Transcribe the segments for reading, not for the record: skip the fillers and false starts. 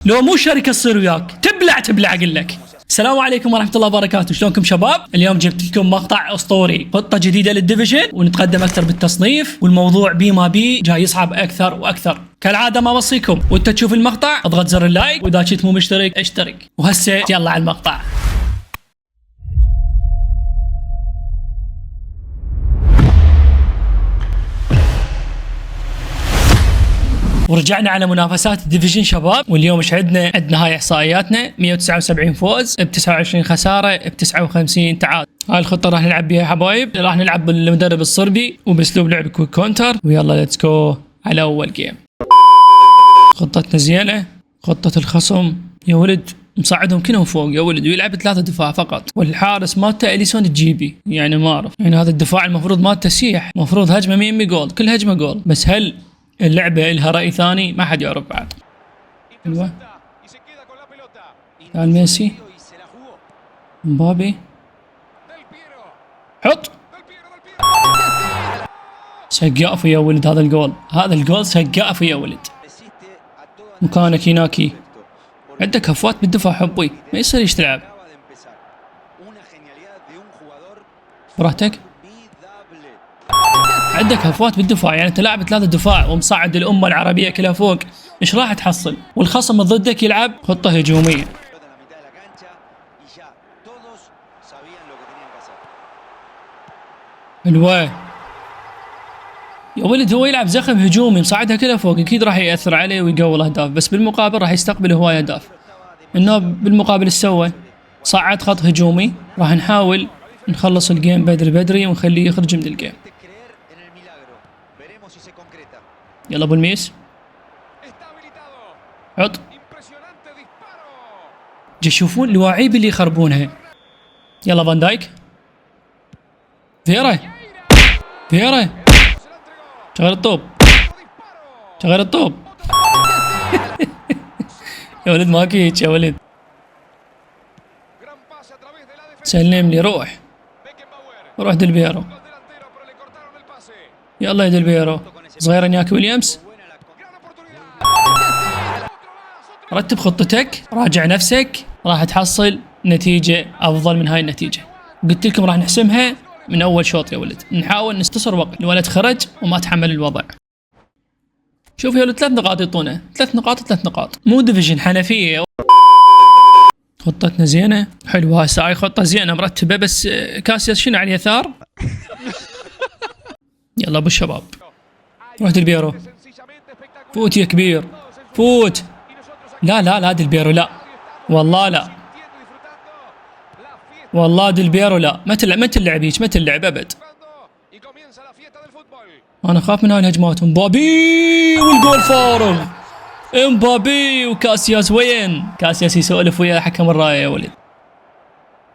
لو مو شركة تصير وياك تبلع اقول لك. السلام عليكم ورحمة الله وبركاته، شلونكم شباب؟ اليوم جبت لكم مقطع اسطوري، خطة جديدة للديفيجن ونتقدم اكثر بالتصنيف، والموضوع بي ما بي جاي يصعب اكثر واكثر. كالعادة ما بوصيكم وانت تشوف المقطع اضغط زر اللايك، واذا كنت مو مشترك اشترك، وهسه يلا على المقطع. ورجعنا على منافسات الديفيجن شباب، واليوم ايش عندنا هاي احصائياتنا: 179 فوز ب 29 خساره ب 59 تعادل. هاي الخطه راح نلعب بها يا حبايب، راح نلعب بالمدرب الصربي وباسلوب لعب كويك كونتر، ويلا ليتس جو على اول جيم. خطتنا زينه، خطه الخصم يا ولد مصعدهم كلهم فوق يا ولد، ويلعب 3 دفاع فقط، والحارس مالته اليسون الجيبي، يعني ما اعرف، يعني هذا الدفاع المفروض مالته سيح، المفروض هجمه 100 جول، كل هجمه جول، بس هل اللعبة إلها رأي ثاني؟ ما حد يعرف بعد. ايوه تعال ميسي، مبابي، حط سقافه يا ولد، هذا الجول سقافه يا ولد. مكانك هناكي، عندك هفوات بالدفاع حبي، ما يصير ايش تلعب براحتك، عندك هفوات بالدفاع، يعني انت لاعب 3 دفاع ومصعد الامه العربيه كلها فوق، ايش راح تحصل؟ والخصم ضدك يلعب خطه هجوميه. حلوه يا ولد، هو يلعب زخم هجومي مصعدها كلها فوق، اكيد راح ياثر عليه ويقوي الاهداف، بس بالمقابل راح يستقبل هواي اهداف. انه بالمقابل ايش سوى؟ صعد خط هجومي، راح نحاول نخلص الجيم بدري ونخليه يخرج من الجيم. يلا ابو الميس، حط، تشوفون اللاعبين اللي يخربونها. يلا فان دايك، فيرا شغل الطوب يا ولد ماكو هيك يا ولد، سلم لي، روح ديلبيرو، يلا يا ديلبيرو، صغير نياك ويليامز، رتب خطتك، راجع نفسك، راح تحصل نتيجة أفضل من هاي النتيجة. قلت لكم راح نحسمها من أول شوط يا ولد، نحاول نستصر وقت. الولد خرج وما تحمل الوضع. شوف يا ولد 3 نقاط يعطونا، 3 نقاط، مو ديفيجن حنفية. خطتنا زينة حلوة، هسه هاي خطة زينة مرتبة، بس كاسياس شنو على اليسار. يلا ابو الشباب، روح ديلبيرو، فوت يا كبير، فوت. لا ديلبيرو لا، والله ديلبيرو لا، ما تلعب هيك، ما تلعب ابد. انا اخاف من هاي الهجمات. مبابي والجول فارغ، مبابي وكاسياس وين؟ كاسياس يسولف ويا حكم الرايه يا ولد.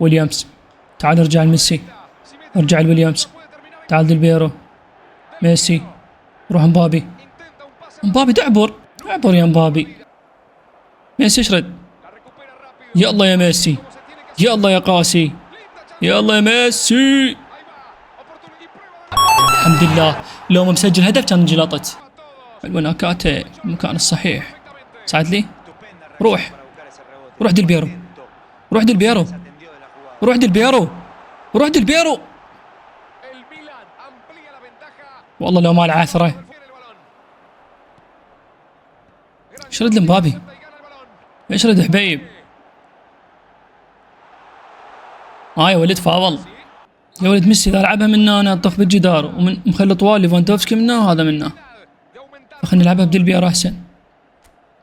ويليامز، تعال ارجع لميسي، ارجع لويليامز، تعال ديلبيرو، ميسي، روح مبابي تعبر يا مبابي، ميسي اشرد، يلا يا ميسي، يلا يا قاسي، يلا يا ميسي. الحمد لله، لو ما مسجل هدف كان انجلطت. حلوه ناكاته، المكان الصحيح، ساعد لي، روح ديلبيرو، والله لو ما العثره. اشرد لمبابي، اشرد حبيب. يا ولد فاول يا ولد، ميسي اذا لعبها منا انا طف بالجدار، ومن مخلي طوال ليفاندوفسكي منا وهذا منا، فخلينا نلعبها بديلبيرو احسن.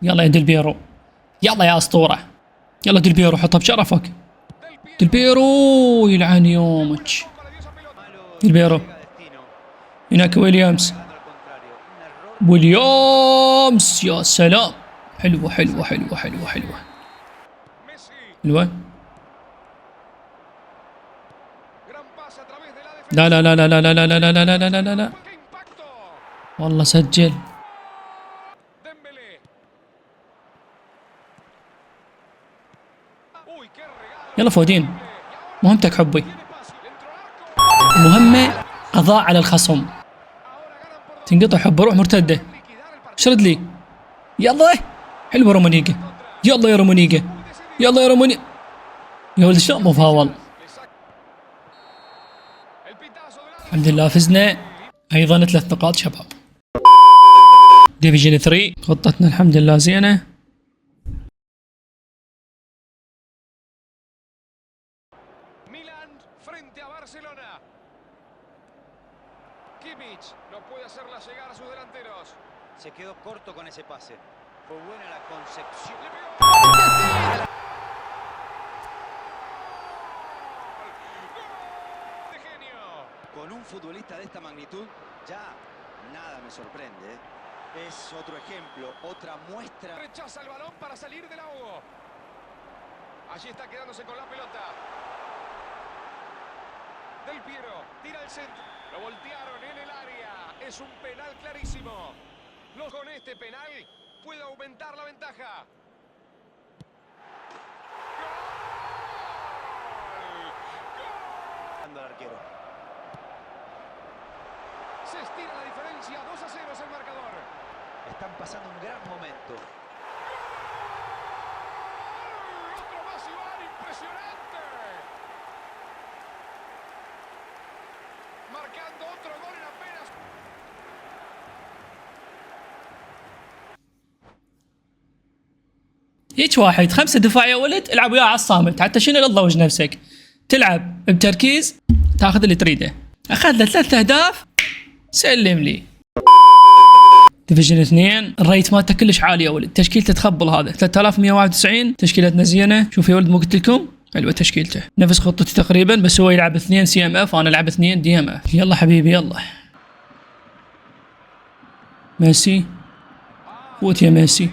يلا يا ديلبيرو، يلا يا اسطوره، يلا ديلبيرو حطها بشرفك، ديلبيرو يلعن يومك. ديلبيرو هناك، ويليامز، يا سلام، حلوه لا والله سجل. يلا فودين، مهمتك حبي، المهمة قضاء على الخصم. تنقطع حبه، روح مرتدة، شرد لي، يلا حلوة رومانيجا، يلا يا رومونيجا، يلا يا روموني. يا ولد شلون مو فاول. الحمد لله فزنا ايضا 3 نقاط شباب. ديفيجن 3 خطتنا الحمد لله زينه. Se quedó corto con ese pase. Fue buena la concepción. Con un futbolista de esta magnitud, ya nada me sorprende. Es otro ejemplo, otra muestra. Rechaza el balón para salir del ahogo. Allí está quedándose con la pelota. Del Piero, tira el centro. Lo voltearon en el área. Es un penal clarísimo. Con este penal puede aumentar la ventaja. Al arquero. Se estira la diferencia, 2-0 es el marcador. Están pasando un gran momento. Otro más Iván, impresionante. Marcando otro gol en apenas. هيك واحد 5 دفاع يا ولد، العب وياه على الصامت، حتى شنو لا تضوج نفسك. تلعب بتركيز تاخذ اللي تريده. اخذ له 3 اهداف سلم لي. ديفيجن 2 الريت مالته كلش عالي يا ولد، تشكيلته تخبل هذا 3191. تشكيلتنا زينه، شوف يا ولد مو قلت لكم حلوه تشكيلته، نفس خطتي تقريبا، بس هو يلعب 2 سي ام اف وانا العب 2 دي ام اف. يلا حبيبي يلا. ميسي فوت يا ميسي،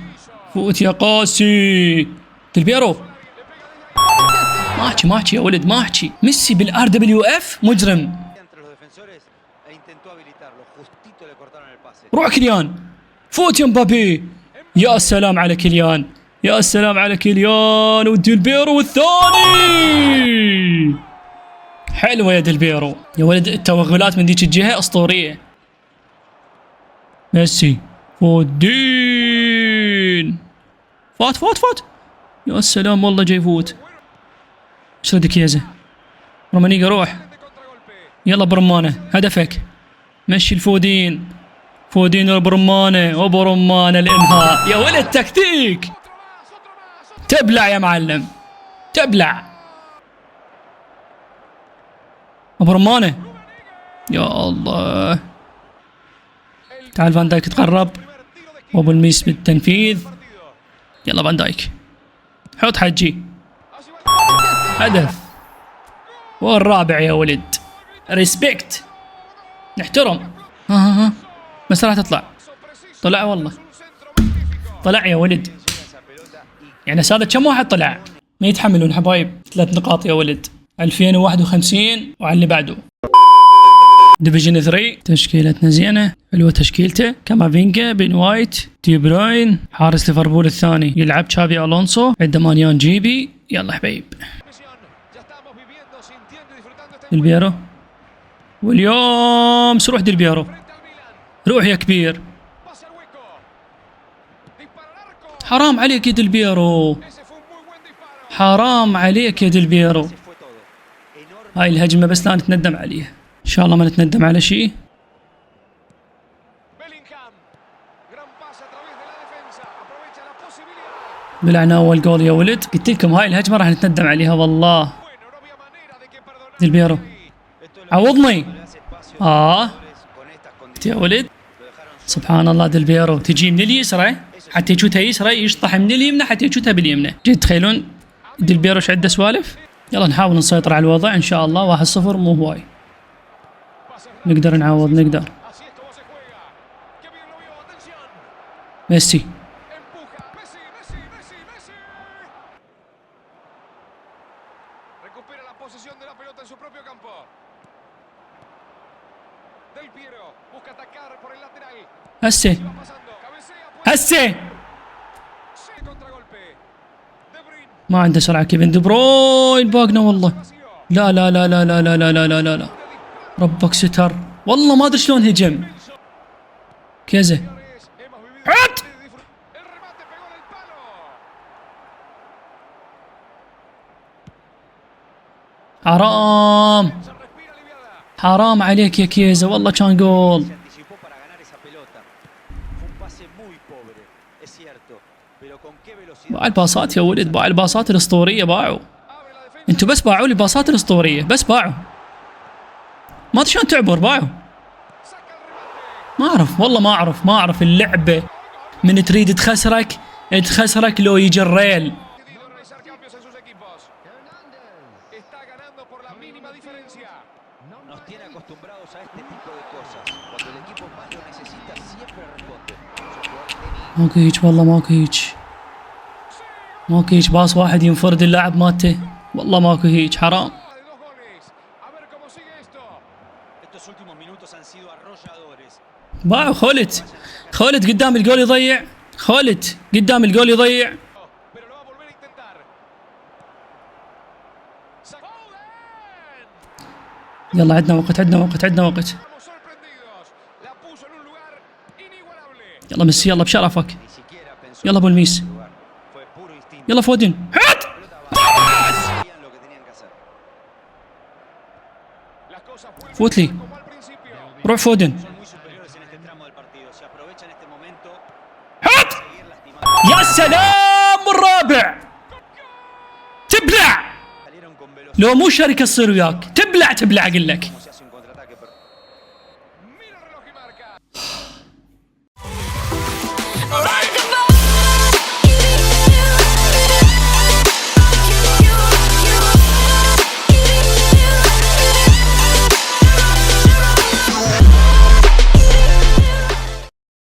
فوت يا قاسي. ديلبيرو ما احكي يا ولد ما احكي. ميسي بالار دبليو اف مجرم. روح كليان، فوت يا مبابي. يا سلام على كليان، يا سلام على كليان. وديلبيرو والثاني. حلوه يا ديلبيرو يا ولد، التوغلات من ذيك الجهه اسطوريه. ميسي ودين فات. يا سلام والله جاي فوت. ايش ردك يا رومانيجا روح. يلا برمانه هدفك. مشي الفودين، فودين وبرمانه الانهاء. يا ولد تكتيك، تبلع يا معلم تبلع. برمانه يا الله. تعال فان دايك تقرب، وابو الميس بالتنفيذ. يلا فان دايك حط حجي، هدف. والرابع يا ولد، ريسبكت نحترم. ها بس راح تطلع. طلع والله، طلع يا ولد. يعني هذا كم واحد طلع؟ ما يتحملون حبايب. 3 نقاط يا ولد. 2051 وعلى اللي بعده. ديفيجن 3 تشكيلتنا زينه، حلوه تشكيلته. كامافينجا، بين وايت، دي بروين. حارس ليفربول الثاني يلعب تشافي الونسو، عنده مانيان جيبي. يلا حبيب. ديلبيرو واليوم روح ديلبيرو، روح يا كبير. حرام عليك يا ديلبيرو، حرام عليك يا ديلبيرو. هاي الهجمه بس لا نتندم عليها، ان شاء الله ما نتندم على شيء. بلعنا اول جول يا ولد. قلت لكم هاي الهجمه راح نتندم عليها والله. ديلبيرو عوضني. يا ولد سبحان الله. ديلبيرو تجي من اليسرى حتى يشوتها يسرى، يشطح من اليمنى حتى يشوتها باليمنى. جد تخيلون ديلبيرو ايش عنده سوالف. يلا نحاول نسيطر على الوضع ان شاء الله. 1-0 مو هواي، نقدر نعوض نقدر. ميسي هسه ما عنده سرعة. كيفن دي بروين باقنا والله. لا لا لا لا لا لا لا لا لا لا ربك ستر والله. ما ادري شلون هجم. كيزه حط. حرام، Se respira aliviada. حرام عليك يا كيزا، والله كان جول. Se anticipó para ganar esa pelota. Fue un pase muy pobre, es cierto, pero con qué velocidad. باع الباصات يا ولد، باع الباصات الاسطوريه، باعوا. Abre la defensa. انتوا بس باعوا لي الباصات الاسطوريه، بس باعوا. ما ادري شلون تعبر، باعوا. Saca el remate. ما اعرف والله، ما اعرف اللعبه من تريد تخسرك لو يجي الريل. Decidido realizar cambios en sus equipos. Está ganando por la mínima diferencia. Nos tiene acostumbrados a este tipo de cosas. Cuando el equipo más lo necesita, siempre responde. Es un jugador genial. ماكو هيك والله، ماكو هيك باص واحد ينفرد اللاعب مالته، والله ماكو هيك، حرام. De 2 goles. A ver cómo sigue esto. Estos últimos minutos han sido arrolladores. باعوا. خولت قدام الجول يضيع، خولت قدام الجول يضيع. Pero lo va a volver a intentar. Foden. يلا عندنا وقت. Estamos sorprendidos. La puso en un lugar inigualable. يلا ميسي، يلا بشرفك، Ni siquiera pensó يلا ابو الميس، en jugar. Fue puro instinto. يلا فودن، حط. Sabían lo que tenían que hacer. Las cosas vuelven فوت لي، como al principio. روح فودن، Son muy superiores en este tramo del partido. Si aprovechan este momento, حط. seguir lastimando. يا سلام، الرابع. تبلع، Salieron con velocidad. لو مو شركه تصير وياك، تبلع اقول لك.